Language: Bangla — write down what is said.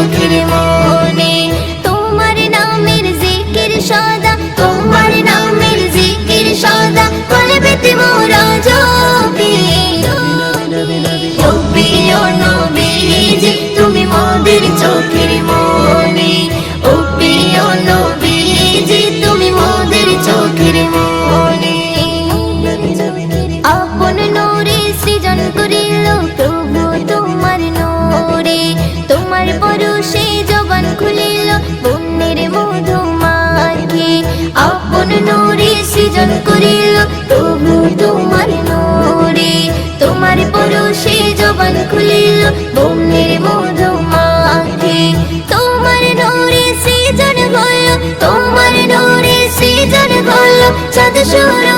চোখের মনে। তোমার নামের জিকির সদা, তোমার নামের জিকির সদা, কলবেতে মোরা জপি। ও প্রিয় নবীজি তুমি মোদের চোখের মনে, ও প্রিয় নবীজি তুমি মোদের চোখের মনে। আপন নূরে সৃজন করিল প্রভু তোমার নূরে, তোমার পরশে জবান খুলিল বন্যের মধু মাখি। আপন নূরে সৃজন করিল প্রভু তোমার নূরে, তোমার পরশে জবান খুলিল বন্যের মধু মাখি। তোমার নূরে সৃজন হলো, তোমার নূরে সৃজন হলো চাঁদ সূর্য